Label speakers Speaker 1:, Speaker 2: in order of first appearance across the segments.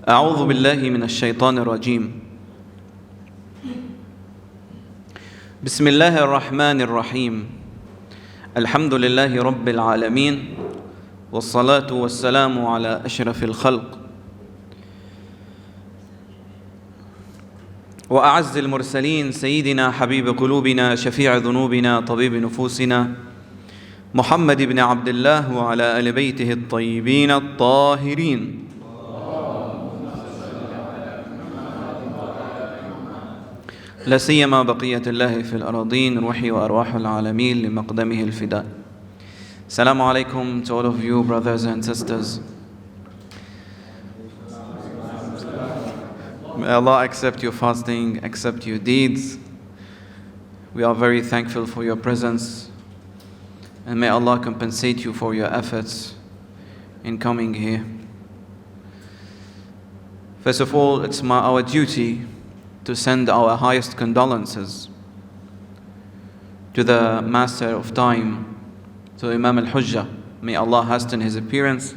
Speaker 1: أعوذ بالله من الشيطان الرجيم. بسم الله الرحمن الرحيم. الحمد لله رب العالمين، والصلاة والسلام على أشرف الخلق وأعز المرسلين، سيدنا حبيب قلوبنا شفيع ذنوبنا طبيب نفوسنا محمد بن عبد الله وعلى آل بيته الطيبين الطاهرين. لا سيما بقية الله في الأراضين، روحي وأرواح العالمين لمقدمه الفداء. Assalamu alaikum to all of you brothers and sisters. May Allah accept your fasting, accept your deeds. We are very thankful for your presence, and may Allah compensate you for your efforts in coming here. First of all, it's our duty to send our highest condolences to the Master of Time, to Imam al-Hujjah. May Allah hasten his appearance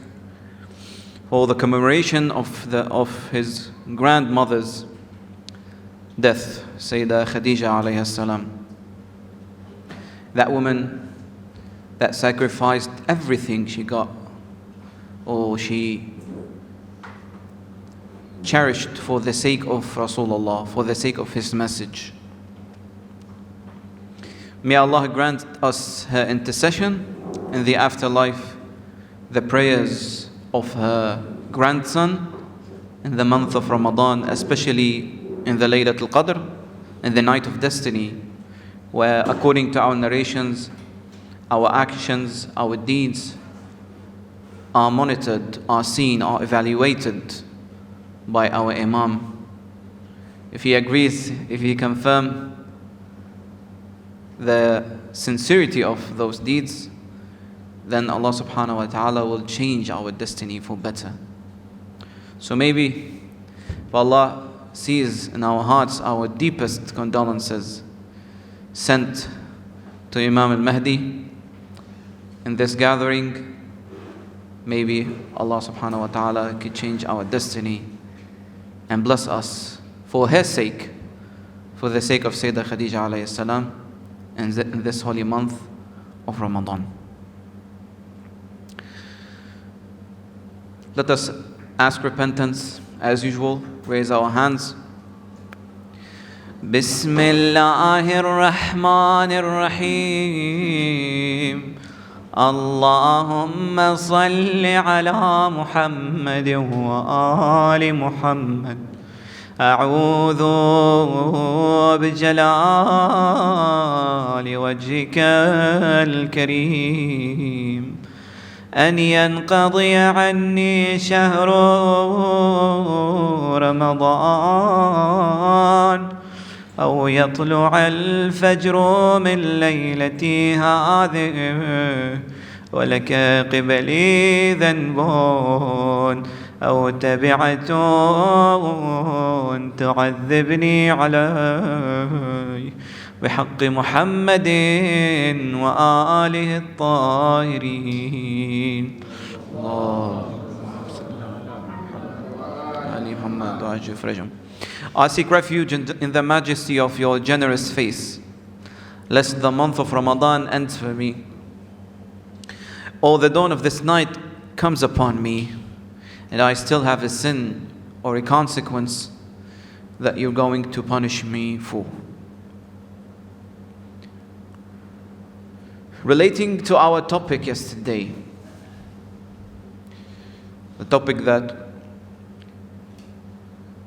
Speaker 1: for the commemoration of his grandmother's death, Sayyidah Khadija alayhi salam. That woman that sacrificed everything she got, or she cherished for the sake of Rasulullah, for the sake of his message. May Allah grant us her intercession in the afterlife, the prayers of her grandson in the month of Ramadan, especially in the Laylatul Qadr, in the night of destiny, where according to our narrations, our actions, our deeds are monitored, are seen, are evaluated by our Imam. If he agrees, if he confirms the sincerity of those deeds, then Allah subhanahu wa ta'ala will change our destiny for better. So maybe if Allah sees in our hearts our deepest condolences sent to Imam al-Mahdi in this gathering, maybe Allah subhanahu wa ta'ala could change our destiny and bless us for her sake, for the sake of Sayyidah Khadija alayhi salam, in this holy month of Ramadan. Let us ask repentance as usual. Raise our hands. Bismillahir Rahmanir Rahim. Allahumma salli ala Muhammad wa ali Muhammad. أعوذ بجلال وجهك الكريم أن ينقضي عني شهر رمضان أو يطلع الفجر من ليلتي هذه ولك قبلي ذنب أو تبعة تعذبني علي بحق محمد وآله الطاهرين. I seek refuge in the majesty of your generous face, lest the month of Ramadan ends for me, or the dawn of this night comes upon me, and I still have a sin or a consequence that you're going to punish me for. Relating to our topic yesterday, the topic that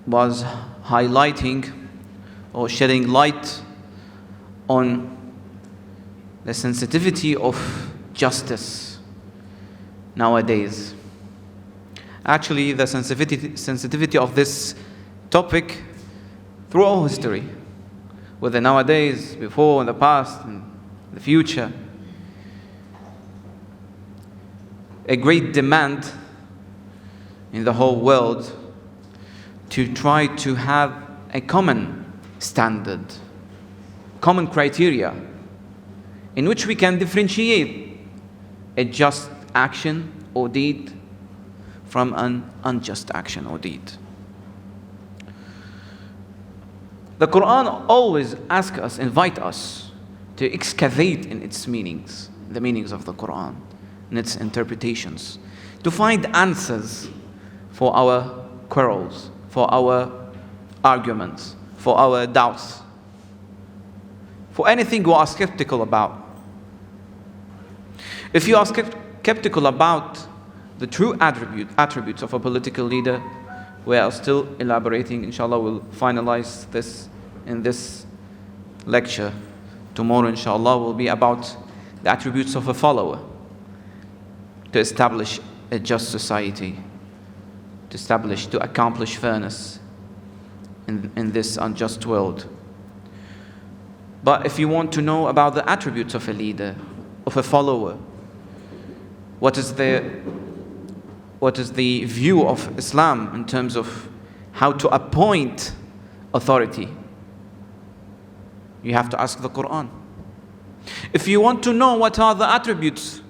Speaker 1: was highlighting or shedding light on the sensitivity of justice nowadays. Actually, the sensitivity of this topic through all history, whether nowadays, before, in the past, in the future. A great demand in the whole world to try to have a common standard, common criteria in which we can differentiate a just action or deed from an unjust action or deed. The Quran always asks us, invite us to excavate in its meanings, the meanings of the Quran, and its interpretations, to find answers for our quarrels, for our arguments, for our doubts, for anything we are skeptical about. If you are skeptical about the true attributes of a political leader, we are still elaborating. Inshallah, we'll finalize this in this lecture. Tomorrow, inshallah, will be about the attributes of a follower to establish a just society, to accomplish fairness in this unjust world. But if you want to know about the attributes of a leader, of a follower, what is the view of Islam in terms of how to appoint authority, you have to ask the Quran. If you want to know what are the attributes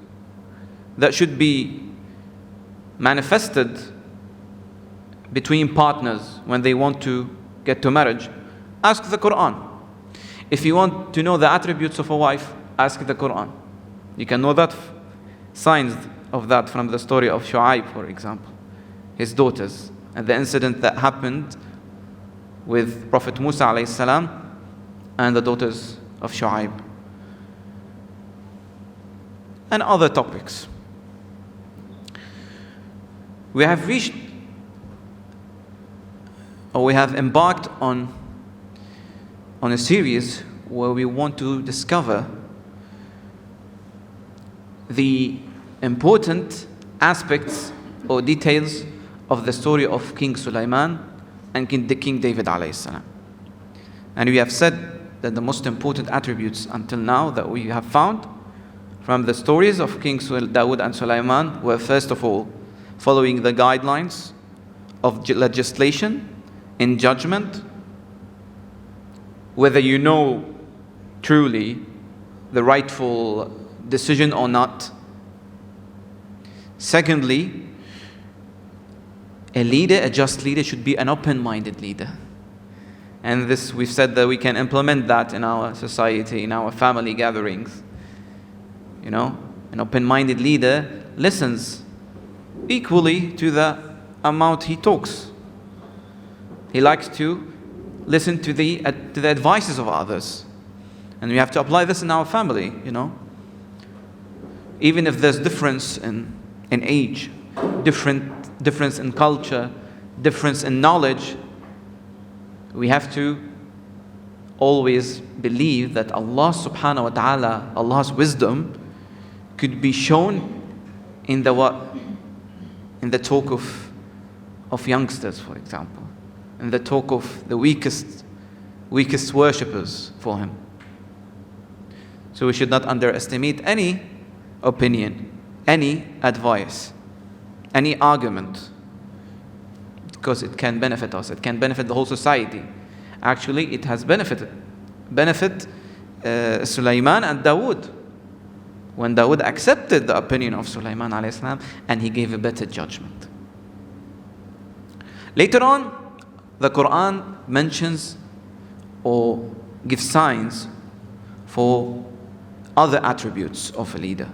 Speaker 1: that should be manifested between partners when they want to get to marriage, ask the Quran. If you want to know the attributes of a wife, ask the Quran. You can know that signs of that from the story of Shu'aib, for example, his daughters, and the incident that happened with Prophet Musa alayhi salam and the daughters of Shu'aib, and other topics. We have embarked on a series where we want to discover the important aspects or details of the story of King Sulaiman and King David alayhi salam. And we have said that the most important attributes until now that we have found from the stories of King Dawood and Sulaiman were, first of all, following the guidelines of legislation in judgment, whether you know truly the rightful decision or not. Secondly, a just leader should be an open-minded leader. And this, we've said that we can implement that in our society, in our family gatherings. You know, an open-minded leader listens equally to the amount he talks. He likes to listen to the advices of others. And we have to apply this in our family, you know. Even if there's difference in age, difference in culture, difference in knowledge, we have to always believe that Allah subhanahu wa ta'ala, Allah's wisdom could be shown in the talk of youngsters, for example, in the talk of the weakest worshippers for Him. So we should not underestimate any opinion, any advice, any argument, because it can benefit us, it can benefit the whole society. Actually, it has benefit Sulaiman and Dawood, when Dawood accepted the opinion of Sulaiman alayhi salam and he gave a better judgment. Later on, the Quran mentions or gives signs for other attributes of a leader.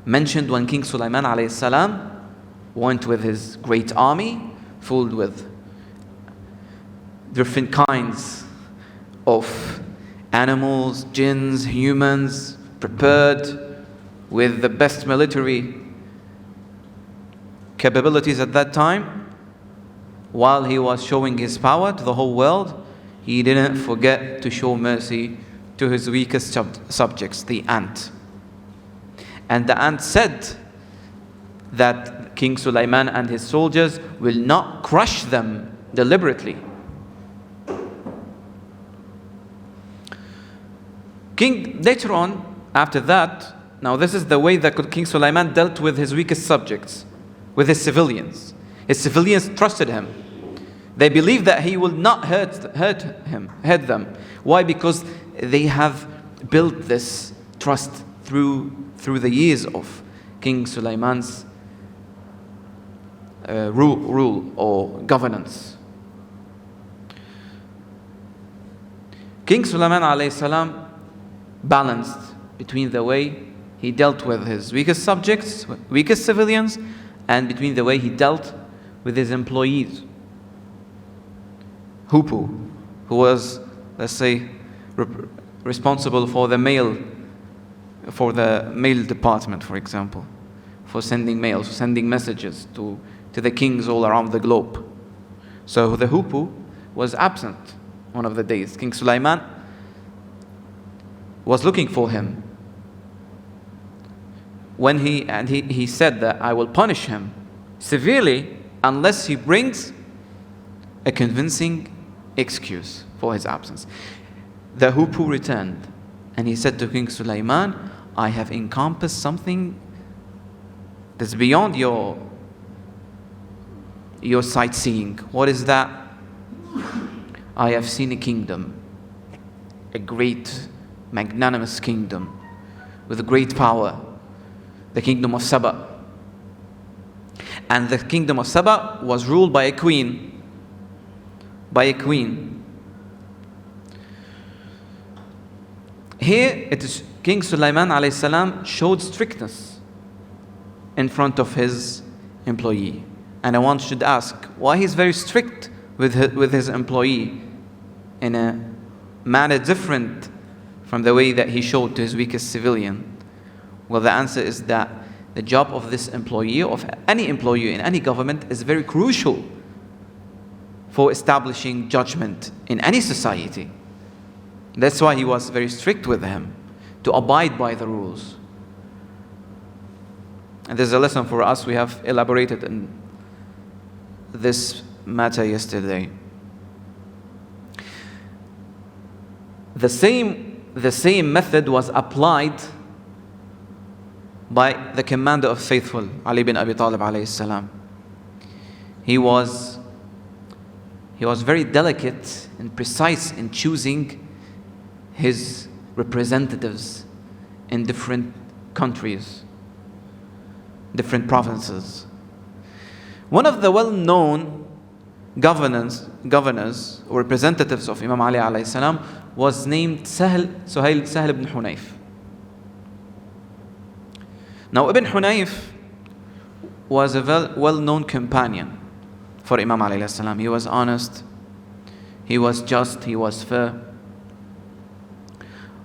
Speaker 1: Mentioned when King Sulaiman alayhi salam went with his great army filled with different kinds of animals, jinns, humans, prepared with the best military capabilities at that time. While he was showing his power to the whole world, he didn't forget to show mercy to his weakest subjects, the ant. And the ant said that King Sulaiman and his soldiers will not crush them deliberately. Later on, after that, now this is the way that King Sulaiman dealt with his weakest subjects, with his civilians. His civilians trusted him. They believed that he will not hurt them. Why? Because they have built this trust through the years of King Sulaiman's rule or governance. King Sulaiman alayhi salam balanced between the way he dealt with his weakest subjects, weakest civilians, and between the way he dealt with his employees. Hupu, who was, let's say, responsible for the mail department, for example, for sending mails, sending messages to the kings all around the globe. So the Hupu was absent one of the days. King Sulaiman was looking for him. He said that I will punish him severely unless he brings a convincing excuse for his absence. The Hupu returned and he said to King Sulaiman, I have encompassed something that's beyond your sightseeing. What is that? I have seen a kingdom, a great, magnanimous kingdom with great power, the kingdom of Saba. And the kingdom of Saba was ruled by a queen. Here it is King Sulaiman alayhi salam showed strictness in front of his employee. And one should ask why he's very strict with his employee in a manner different from the way that he showed to his weakest civilian. Well, the answer is that the job of this employee, of any employee in any government, is very crucial for establishing judgment in any society. That's why he was very strict with him, to abide by the rules. And there's a lesson for us. We have elaborated in this matter yesterday. The same method was applied by the commander of faithful, Ali bin Abi Talib alayhi salam. He was very delicate and precise in choosing his representatives in different countries, different provinces. One of the well-known governors or representatives of Imam Ali alayhi salam was named Suhail ibn Hunayf. Now Ibn Hunayf was a well-known companion for Imam Ali alayhi salam. He was honest, he was just, he was fair.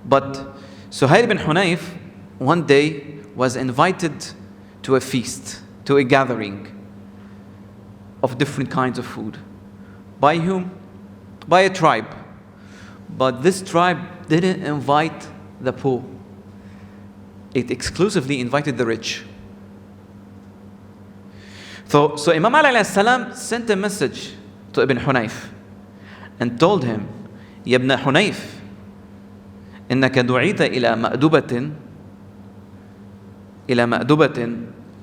Speaker 1: But Suhail ibn Hunayf one day was invited to a feast, to a gathering of different kinds of food. By whom? By a tribe. But this tribe didn't invite the poor. It exclusively invited the rich. So Imam Ali alayhi salam sent a message to Ibn Hunayf and told him, Ya ibn Hunayf, إنك دعيت إلى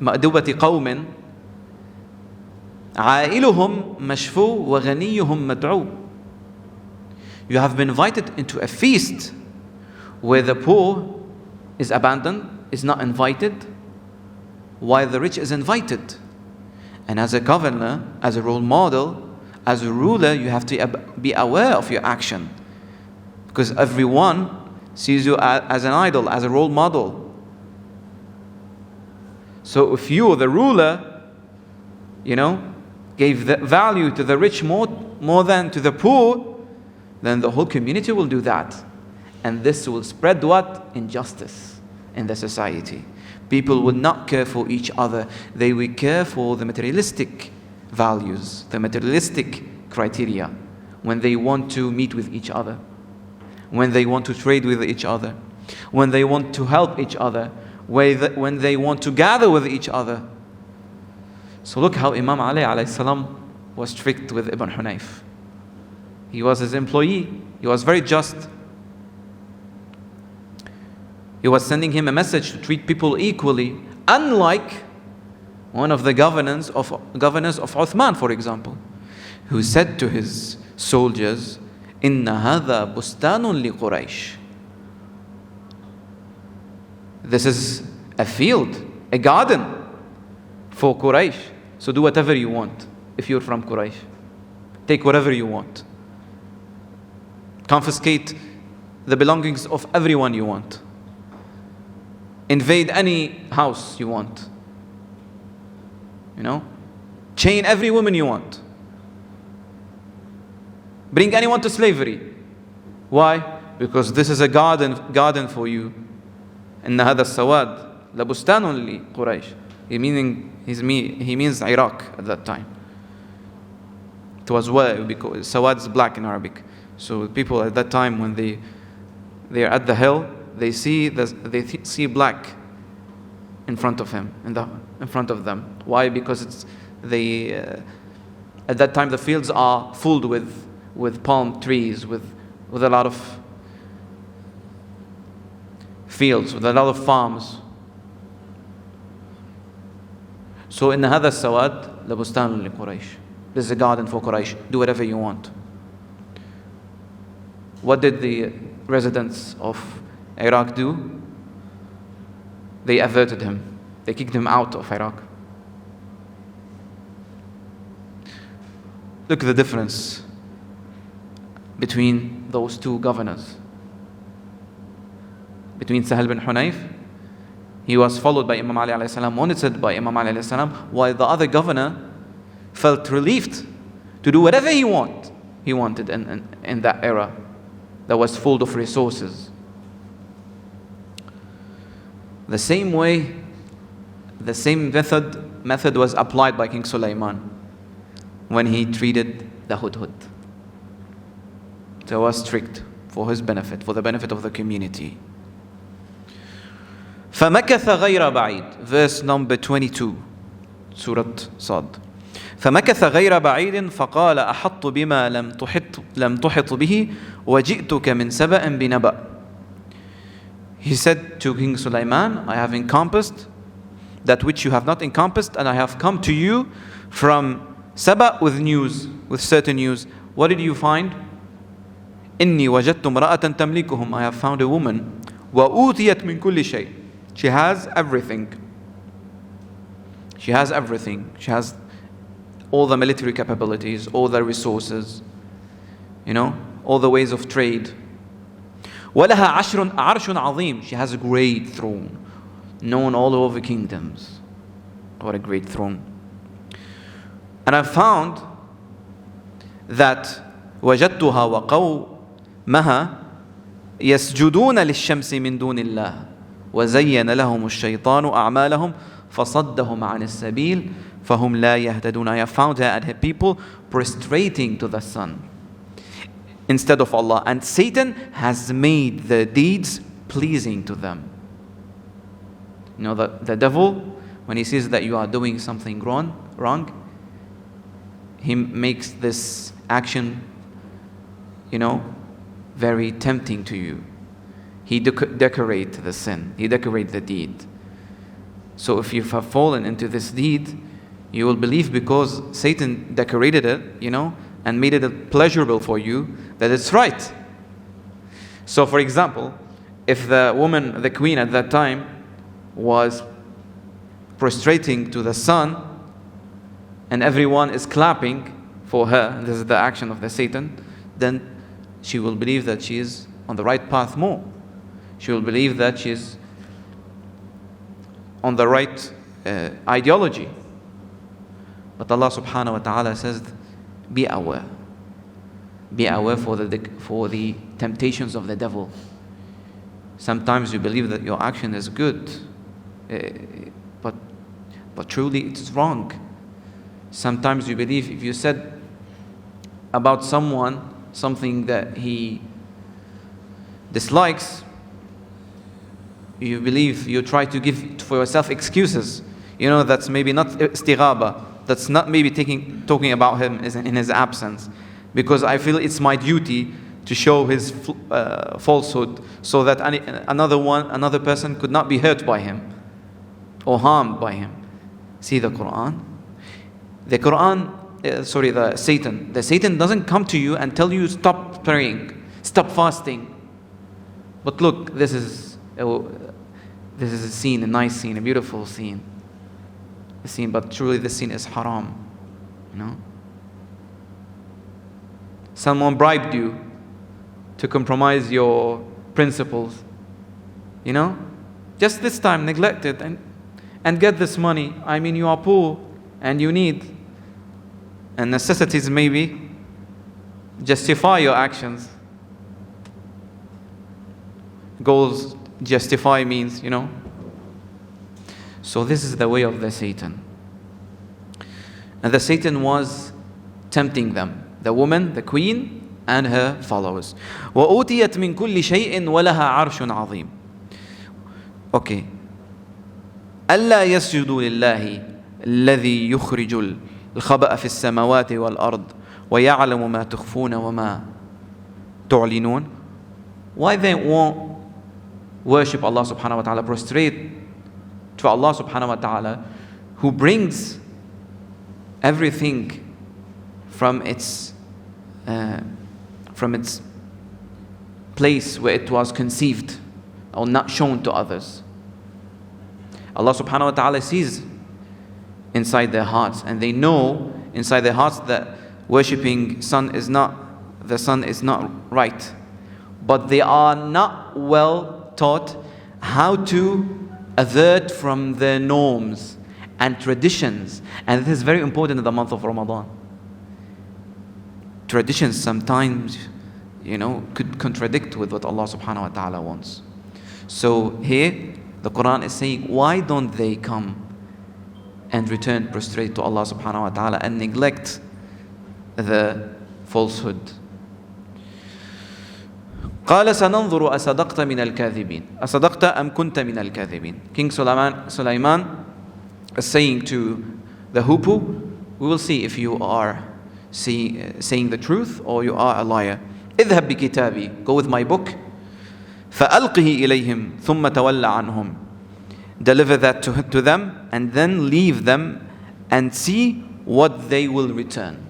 Speaker 1: مأدبة قوم عائلهم مشفو وغنيهم مدعو. You have been invited into a feast where the poor is abandoned, is not invited, while the rich is invited. And as a governor, as a role model, as a ruler, you have to be aware of your action, because everyone sees you as an idol, as a role model. So if you, the ruler, gave the value to the rich more than to the poor, then the whole community will do that. And this will spread what? Injustice in the society. People would not care for each other. They will care for the materialistic values, the materialistic criteria, when they want to meet with each other, when they want to trade with each other, when they want to help each other, when they want to gather with each other. So look how Imam Ali alayhi salam was strict with Ibn Hunayf. He was his employee. He was very just. He was sending him a message to treat people equally, unlike one of the governors of Uthman, for example, who said to his soldiers, إِنَّ هَذَا بُسْتَانٌ لِقُرَيْشٍ. This is a field, a garden for Quraysh. So do whatever you want if you're from Quraysh. Take whatever you want. confiscate the belongings of everyone you want, invade any house you want, chain every woman you want, bring anyone to slavery. Why? Because this is a garden for you. إن هذا السواد لبستان لقريش. He means Iraq at that time. It was where, because Sawad is black in Arabic. So people at that time, when they are at the hill, they see black in front of him, in front of them. Why? Because at that time the fields are filled with palm trees, with a lot of fields, with a lot of farms. So in هذا السواد لبستان لقريش. This is a garden for Quraysh. Do whatever you want. What did the residents of Iraq do? They averted him. They kicked him out of Iraq. Look at the difference between those two governors. Between Sahel bin Hunayf, he was followed by Imam Ali alayhi salam, monitored by Imam Ali alayhi salam, while the other governor felt relieved to do whatever he wanted in that era that was full of resources. The same way, the same method was applied by King Sulaiman when he treated the Hudhud. So it was strict for his benefit, for the benefit of the community. فمكث غير بعيد, verse number 22, Surah Sad. فمكث غير بعيد فقال أحط بما لم تحط به وجئتك من سبأ بنبأ. He said to King Sulaiman, I have encompassed that which you have not encompassed, and I have come to you from Saba with news, with certain news. What did you find? إني وجدت امرأة تملكهم. I have found a woman. وأوتيت من كل شيء. She has everything. She has everything. She has all the military capabilities, all the resources, all the ways of trade. وَلَهَا عَرْشٌ عَظِيمٌ. She has a great throne, known all over kingdoms. What a great throne. And I found that وَجَدْتُهَا وَقَوْمَهَا يَسْجُدُونَ لِلشَّمْسِ مِن دُونِ اللَّهِ وَزَيَّنَ لَهُمُ الشَّيْطَانُ أَعْمَالَهُمْ فَصَدَّهُمْ عَنِ السَّبِيلِ فَهُمْ لَا يَهْتَدُونَ. I have found her and her people prostrating to the sun instead of Allah, and Satan has made the deeds pleasing to them. The devil, when he sees that you are doing something wrong, he makes this action, very tempting to you. He decorates the sin. He decorates the deed. So if you have fallen into this deed, you will believe because Satan decorated it, and made it pleasurable for you, that it's right. So for example, if the woman, the queen at that time, was prostrating to the sun, and everyone is clapping for her, this is the action of the Satan, then she will believe that she is on the right path more. She will believe that she is on the right ideology. But Allah subhanahu wa ta'ala says, be aware. Be aware for the temptations of the devil. Sometimes you believe that your action is good, but truly it's wrong. Sometimes you believe if you said about someone something that he dislikes, you try to give for yourself excuses. That's maybe not istighaba. That's not maybe talking about him in his absence, because I feel it's my duty to show his falsehood, so that another person could not be hurt by him or harmed by him. See the Qur'an. The Satan doesn't come to you and tell you stop praying, stop fasting. But look, this is a scene, a nice scene, a beautiful scene. But truly this scene is haram. Someone bribed you to compromise your principles. You know? Just this time, neglect it and get this money. I mean, you are poor and you need, and necessities maybe justify your actions. Goals justify means, you know. So this is the way of the Satan. And the Satan was tempting them, the woman, the queen, and her followers. وَأُوتِيَتْ مِنْ كُلِّ شَيْءٍ وَلَهَا عَرْشٌ عَظِيمٌ. Okay. أَلَّا يَسْجُدُوا لِلَّهِ الَّذِي يُخْرِجُ الْخَبَأَ فِي السَّمَاوَاتِ وَالْأَرْضِ وَيَعْلَمُ مَا تُخْفُونَ وَمَا تُعْلِنُونَ. Why they won't worship Allah subhanahu wa ta'ala, prostrate to Allah subhanahu wa ta'ala, who brings everything from its place where it was conceived or not shown to others. Allah subhanahu wa ta'ala sees inside their hearts, and they know inside their hearts that worshipping the sun is not right. But they are not well taught how to avert from their norms and traditions. And this is very important in the month of Ramadan. Traditions sometimes, you know, could contradict with what Allah subhanahu wa ta'ala wants. So here, the Qur'an is saying, why don't they come and return prostrate to Allah subhanahu wa ta'ala and neglect the falsehood? قال سننظر أصدقت من الكاذبين أصدقت أم كنت من الكاذبين. King Sulaiman is saying to the hoopoe, we will see if you are saying the truth or you are a liar. اذهب بكتابي, go with my book. فألقه إليهم ثم تولى عنهم. Deliver that to them and then leave them and see what they will return.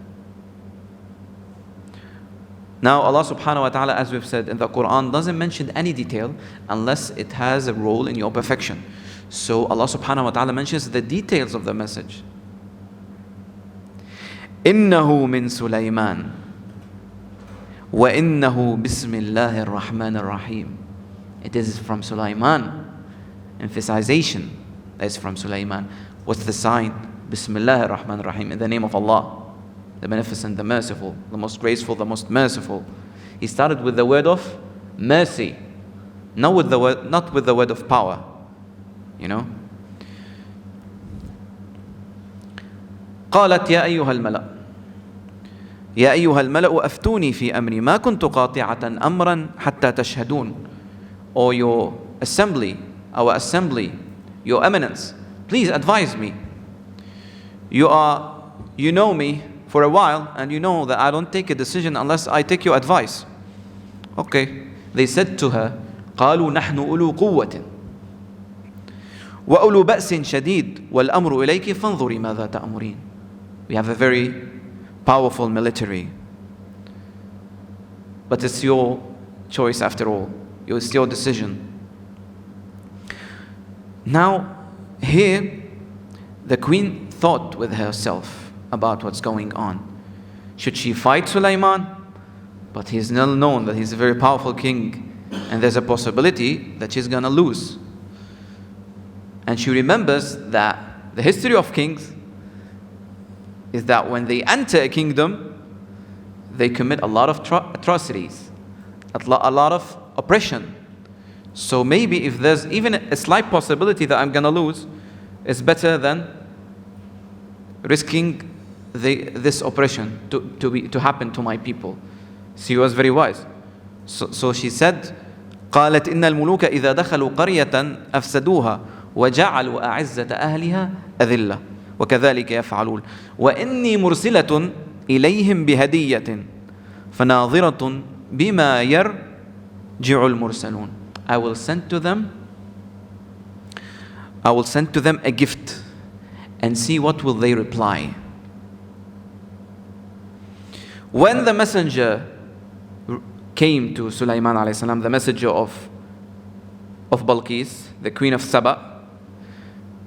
Speaker 1: Now Allah subhanahu wa ta'ala, as we've said in the Qur'an, doesn't mention any detail unless it has a role in your perfection. So Allah subhanahu wa ta'ala mentions the details of the message. إِنَّهُ مِن سُلَيْمَانَ وَإِنَّهُ بِسْمِ اللَّهِ الرَّحْمَنِ الرَّحِيمِ. It is from Sulaiman. Emphasization, that is from Sulaiman. What's the sign? Bismillah ar-Rahman ar-Rahim, in the name of Allah, the Beneficent, the Merciful, the Most Graceful, the Most Merciful. He started with the word of mercy, not with the word of power. You know. قالت يا أيها الملأ يا أيها الملأ أفتوني في أمري ما كنت قاطعة أمرا حتى تشهدون. Or your assembly, our assembly, your eminence, please advise me. You know me for a while, and you know that I don't take a decision unless I take your advice. Okay. They said to her, قالوا نحن أولو قوة وأولو بأس شديد والأمر إليك فانظري ماذا تأمرين. We have a very powerful military, but it's your choice after all. It's your decision. Now, here, the queen thought with herself about what's going on. Should she fight Sulaiman? But he's well known that he's a very powerful king, and there's a possibility that she's gonna lose. And she remembers that the history of kings is that when they enter a kingdom, they commit a lot of atrocities, a lot of oppression. So maybe if there's even a slight possibility that I'm gonna lose, it's better than risking this oppression to happen to my people. She was very wise. So she said, قالت إن الملوك إذا دخلوا قرية أفسدوها وجعلوا أعزة أهلها أذلة وكذلك يفعلون وإني مرسلة إليهم بهدية فناظرة بما يرجع المرسلون. I will send to them a gift and see what will they reply. When the messenger came to Sulaiman alayhi salam, the messenger of Balqis, the queen of Saba,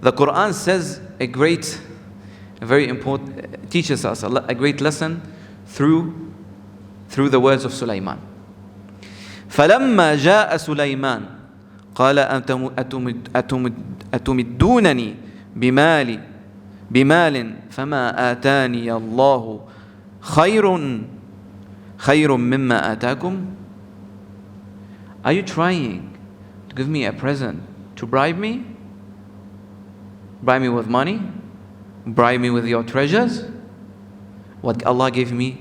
Speaker 1: the Qur'an says very important, teaches us a great lesson through the words of Sulaiman. فلما جاء سليمان قال أتمدونني بمال فما آتاني الله خير مما آتاكم. Are you trying to give me a present to bribe me? Bribe me with money? Bribe me with your treasures? What Allah gave me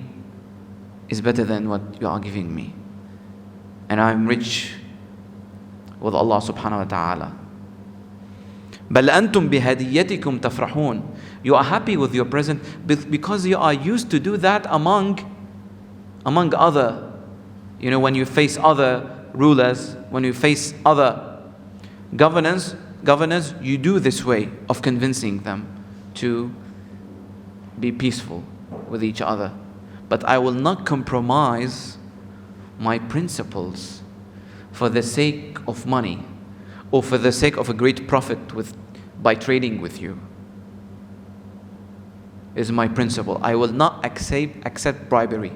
Speaker 1: is better than what you are giving me. And I'm rich with Allah subhanahu wa ta'ala. بل أنتم بهديتكم تفرحون. You are happy with your present because you are used to do that among other, when you face other rulers, when you face other governors, you do this way of convincing them to be peaceful with each other. But I will not compromise my principles for the sake of money or for the sake of a great profit by trading with you. Is my principle. I will not accept bribery.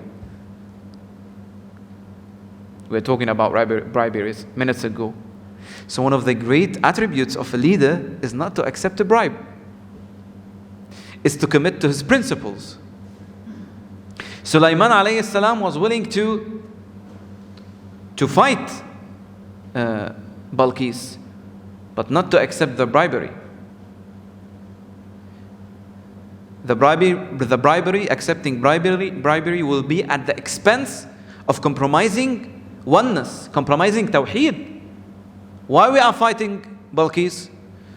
Speaker 1: We were talking about bribery minutes ago. So one of the great attributes of a leader is not to accept a bribe. It's to commit to his principles. Sulaiman alayhi salam was willing to fight Balqis, but not to accept the bribery. Accepting bribery will be at the expense of compromising oneness, compromising tawheed. Why we are fighting Balqis?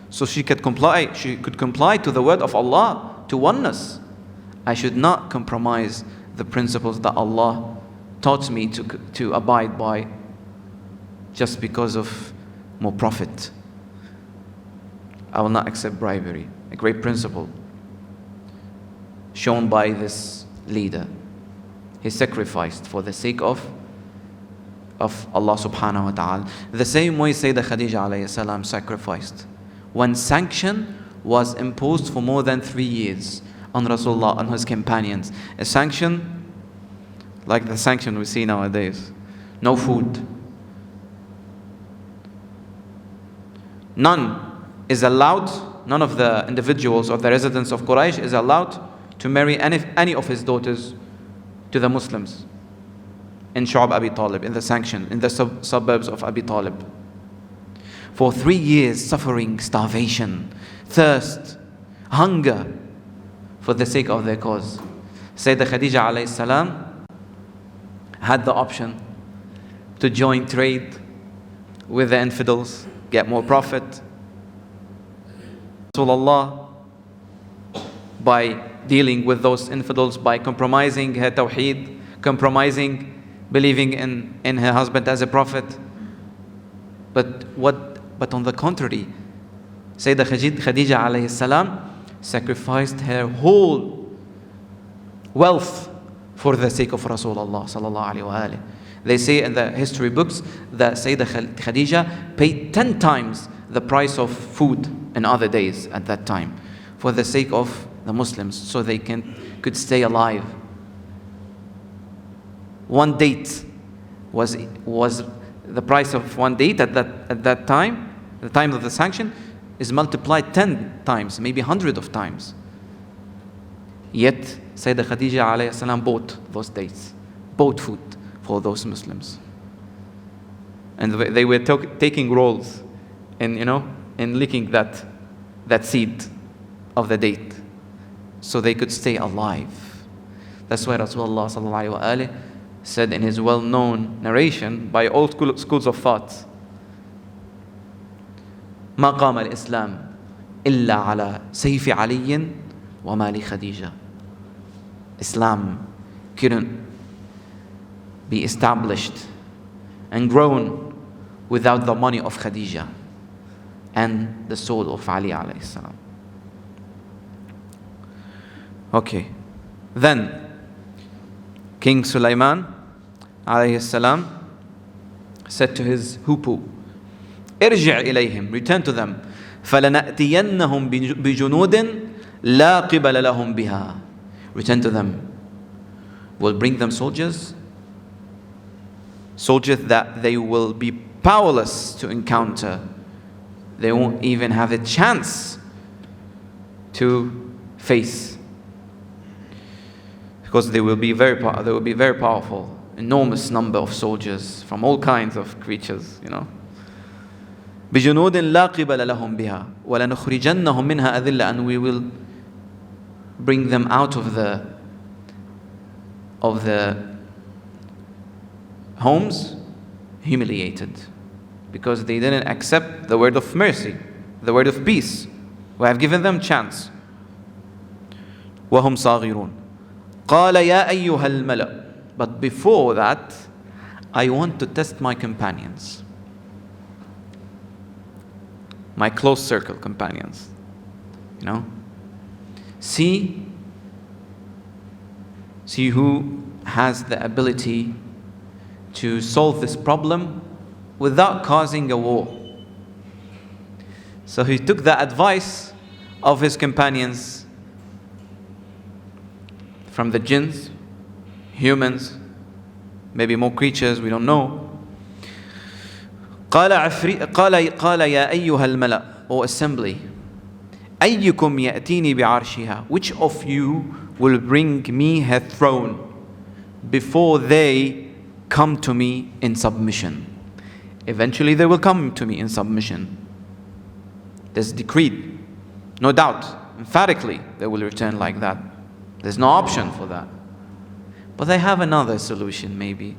Speaker 1: So she could comply to the word of Allah, to oneness. I should not compromise the principles that Allah taught me to abide by just because of more profit. I will not accept bribery. A great principle shown by this leader. He sacrificed for the sake of Allah subhanahu wa ta'ala. The same way Sayyidah Khadija alayhi salam sacrificed when sanction was imposed for more than 3 years on Rasulullah and his companions. A sanction like the sanction we see nowadays. No food. None of the individuals or the residents of Quraysh is allowed to marry any of his daughters to the Muslims in Shu'ab Abi Talib, in the suburbs of Abi Talib. For 3 years, suffering, starvation, thirst, hunger, for the sake of their cause. Sayyidah Khadija alayhi salam had the option to join trade with the infidels, get more profit. Rasulullah, by dealing with those infidels, by compromising her tawheed, believing in her husband as a prophet. But on the contrary, Sayyidah Khadija alayhi salam sacrificed her whole wealth for the sake of Rasulullah sallallahu alaihi wasallam. They say in the history books that Sayyidah Khadija paid 10 times the price of food in other days at that time for the sake of the Muslims, so they could stay alive. One date was the price of one date at that time. The time of the sanction is multiplied 10 times, maybe 100 of times. Yet Sayyidah Khadija alayhi salam bought those dates, bought food for those Muslims, and they were taking roles in licking that seed of the date, so they could stay alive. That's why Rasulullah sallallahu alaihi wasallam said in his well-known narration by all schools of thought, ما قام الإسلام إلا على سيف علي ومال خديجة. Islam couldn't be established and grown without the money of Khadija and the soul of Ali alayhi salam. Okay, then King Sulaiman alayhi salam said to his hoopoe, ارجع إليهم, return to them, فلنأتينهم بجنود لا قبل لهم بها. Return to them. We'll bring them soldiers soldiers that they will be powerless to encounter. They won't even have a chance to face, because they will be very powerful, enormous number of soldiers from all kinds of creatures, بجنود لا قبل لهم بها ولنخرجنهم منها أذلة, and we will bring them out of the homes humiliated, because they didn't accept the word of mercy, the word of peace. We have given them chance. وهم صاغرون قال يا أيها الملأ. But before that, I want to test my companions, my close circle companions. See who has the ability to solve this problem without causing a war. So he took the advice of his companions from the jinns, humans, maybe more creatures, we don't know. قال يا أيها الملأ, O assembly, أيكم يأتيني بعرشها, which of you will bring me her throne before they come to me in submission? Eventually they will come to me in submission. This is decreed, no doubt, emphatically they will return like that. There's no option for that. But they have another solution, maybe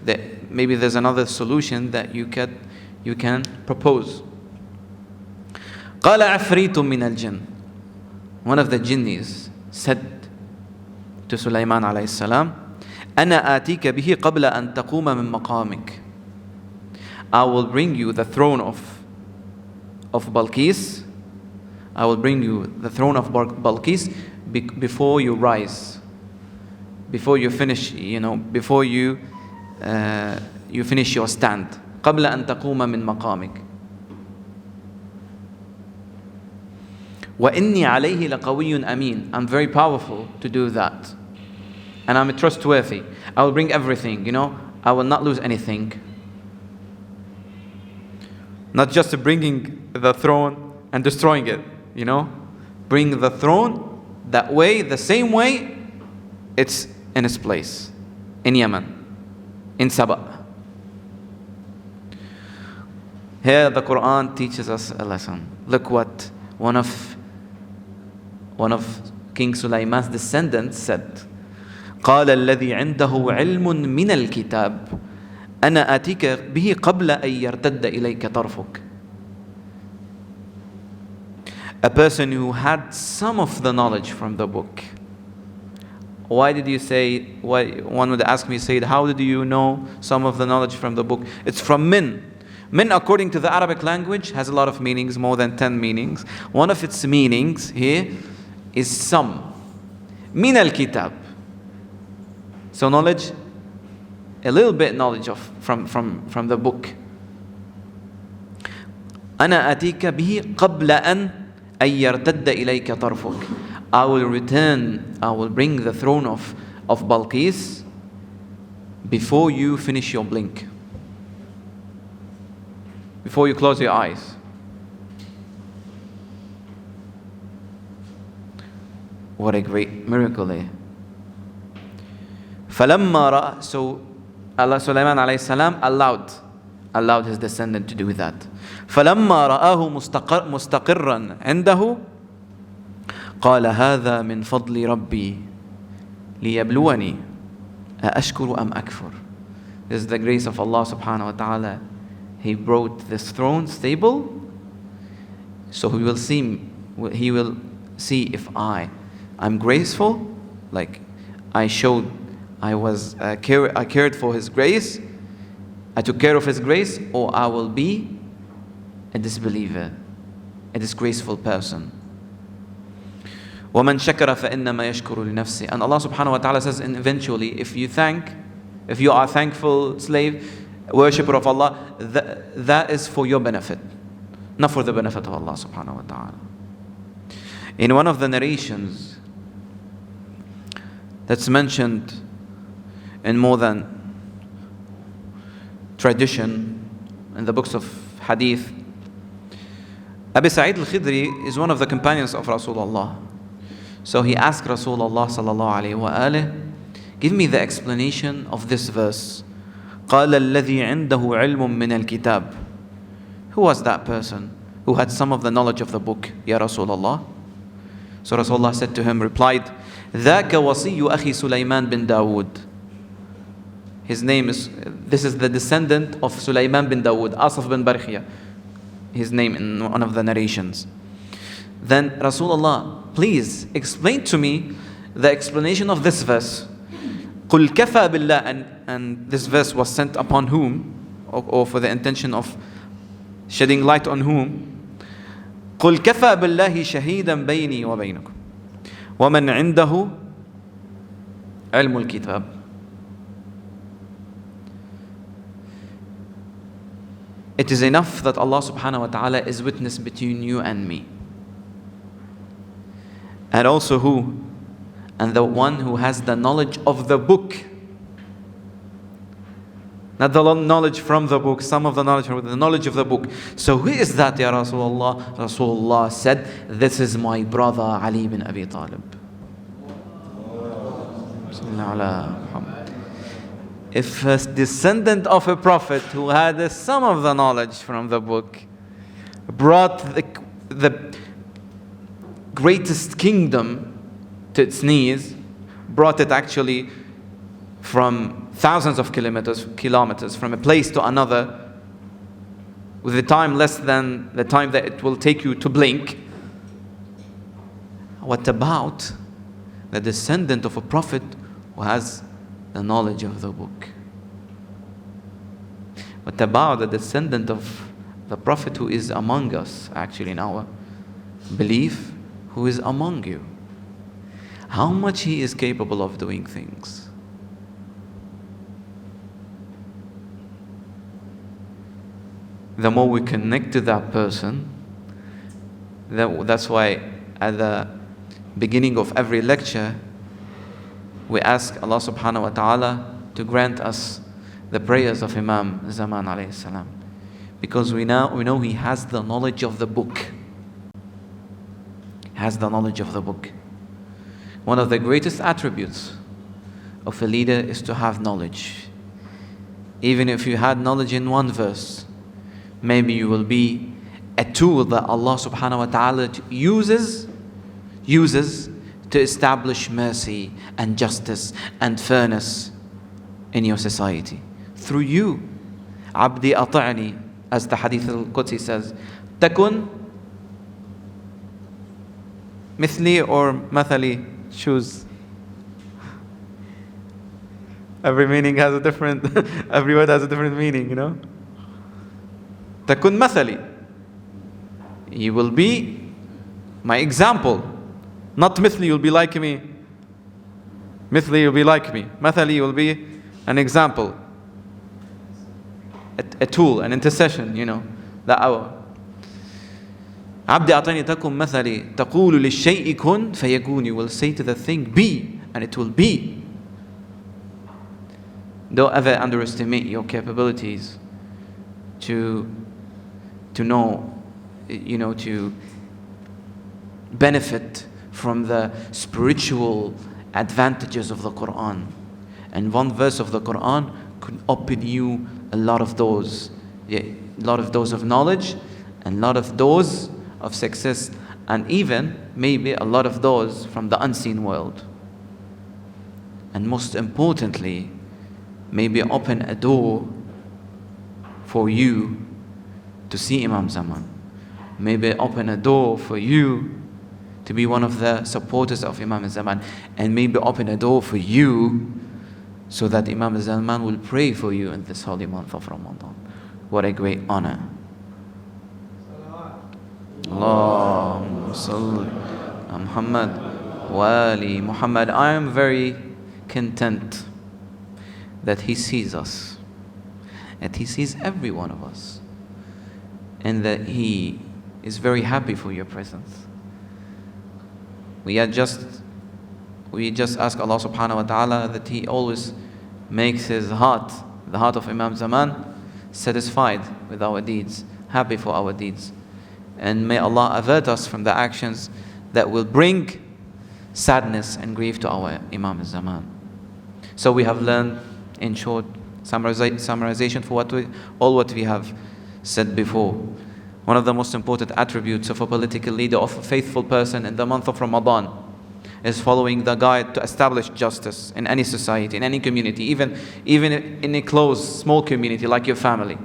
Speaker 1: there's another solution that you can propose. قال عفريت من الجن. One of the jinnis said to Sulaiman alayhi salam, أنا آتيك به قبل أن تقوم من مقامك. I will bring you the throne of Balqis. I will bring you the throne of Balqis before you rise, before you finish, before you finish your stand. قبل أن تقوم من مقامك. وإني عليه لقوي أمين. I'm very powerful to do that, and I'm trustworthy. I will bring everything, I will not lose anything. Not just bringing the throne and destroying it, Bring the throne that way, the same way it's in its place, in Yemen, in Sabah. Here the Qur'an teaches us a lesson. Look what one of King Sulaiman's descendants said. قال الذي عنده علم من الكتاب أنا آتيك به قبل أن يرتد إليك طرفك. A person who had some of the knowledge from the book. Why one would ask me, Syed, how did you know some of the knowledge from the book? It's from min. Min, according to the Arabic language, has a lot of meanings, more than 10 meanings. One of its meanings here is some. Min al-kitab. So knowledge, a little bit knowledge from the book. أنا أتيك به قبل أن يرتد إليك طرفك. I will bring the throne of Balqis before you finish your blink, before you close your eyes. What a great miracle there. فلما رأى, so Allah Sulaiman alayhi salam allowed his descendant to do that. فلما رآه مستقرا عنده قال هذا من فضل ربي ليبلوني أأشكر أم أكفر. This is the grace of Allah subhanahu wa ta'ala. He brought this throne stable, so he will see if I'm graceful, like I cared for his grace, I took care of his grace, or I will be a disbeliever, a disgraceful person. وَمَنْ شَكَرَ فَإِنَّمَا يَشْكُرُ لِنَفْسِهِ. And Allah subhanahu wa ta'ala says, and eventually, if you are a thankful slave, worshipper of Allah, that is for your benefit, not for the benefit of Allah subhanahu wa ta'ala. In one of the narrations that's mentioned in more than tradition, in the books of hadith, Abu Sa'id al-Khidri is one of the companions of Rasulullah. So he asked Rasulullah sallallahu alayhi wa alihi, give me the explanation of this verse. قال الذي عنده علم من الكتاب. Who was that person who had some of the knowledge of the book, Ya Rasulullah? So Rasulullah said to him, replied, ذاك وصي أخي سليمان bin Dawood. His name is, this is the descendant of Sulaiman bin Dawood, Asaf bin Barkhia, his name in one of the narrations. Then Rasulullah, please explain to me the explanation of this verse. قُلْ كَفَى بِاللَّهِ, and this verse was sent upon whom, or for the intention of shedding light on whom. قُلْ كَفَى بِاللَّهِ شَهِيدًا بَيْنِي وَبَيْنَكُمْ وَمَنْ عِنْدَهُ عِلْمُ الْكِتَابِ. It is enough that Allah subhanahu wa ta'ala is witness between you and me. And also who? And the one who has the knowledge of the book. Not the knowledge from the book, some of the knowledge from the knowledge of the book. So who is that, Ya Rasulullah? Rasulullah said, this is my brother Ali bin Abi Talib. If a descendant of a prophet who had some of the knowledge from the book brought the greatest kingdom to its knees, brought it actually from thousands of kilometers from a place to another, with a time less than the time that it will take you to blink, what about the descendant of a prophet who has the knowledge of the book? What about the descendant of the prophet who is among us, actually in our belief, who is among you? How much he is capable of doing things. The more we connect to that person, that's why at the beginning of every lecture, we ask Allah subhanahu wa ta'ala to grant us the prayers of Imam Zaman alayhi salam. Because we know he has the knowledge of the book. Has the knowledge of the book. One of the greatest attributes of a leader is to have knowledge. Even if you had knowledge in one verse, maybe you will be a tool that Allah subhanahu wa ta'ala uses to establish mercy and justice and fairness in your society. Through you. Abdi ata'ani, as the hadith al-Qudsi says, takun mithli or mathali, choose. Every meaning has a different, every word has a different meaning, you know. Takun mathali. You will be my example. Not mithli, you'll be like me. Mithli, you'll be like me. Mathali, you'll be an example. A tool, an intercession, you know. Da'awah. Abdi atani takum mathali taqulu lishay'i kun fayakun. You will say to the thing, be, and it will be. Don't ever underestimate your capabilities to know, you know, to benefit from the spiritual advantages of the Qur'an. And one verse of the Qur'an could open you a lot of doors. A lot of doors of knowledge, and a lot of doors of success, and even maybe a lot of doors from the unseen world. And most importantly, maybe open a door for you to see Imam Zaman. Maybe open a door for you to be one of the supporters of Imam Zaman, and maybe open a door for you so that Imam Zaman will pray for you in this holy month of Ramadan. What a great honor. Allahumma salli ala Muhammad wa ali Muhammad. I am very content that he sees us, that he sees every one of us, and that he is very happy for your presence. We just ask Allah subhanahu wa ta'ala that he always makes his heart, the heart of Imam Zaman, satisfied with our deeds, happy for our deeds. And may Allah avert us from the actions that will bring sadness and grief to our Imam al-Zaman. So we have learned, in short, summarization for all what we have said before. One of the most important attributes of a political leader, of a faithful person in the month of Ramadan, is following the guide to establish justice in any society, in any community, even in a closed, small community like your family,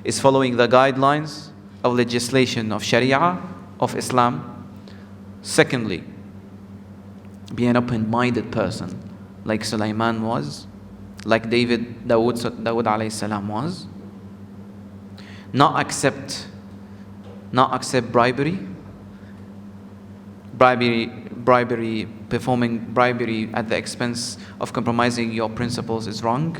Speaker 1: is following the guidelines of legislation of Sharia, of Islam. Secondly, be an open-minded person, like Sulaiman was, like Dawood alayhi salam was. Not accept bribery, performing bribery at the expense of compromising your principles is wrong.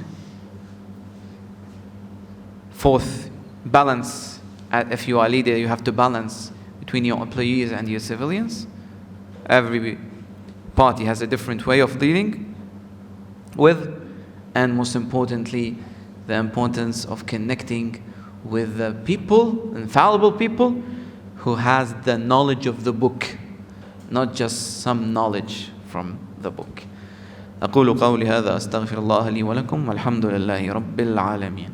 Speaker 1: Fourth, balance. If you are a leader, you have to balance between your employees and your civilians. Every party has a different way of dealing with, and most importantly, the importance of connecting with the people, infallible people, who has the knowledge of the book, not just some knowledge from the book. أقول قولي هذا أستغفر الله لي ولكم والحمد لله رب العالمين.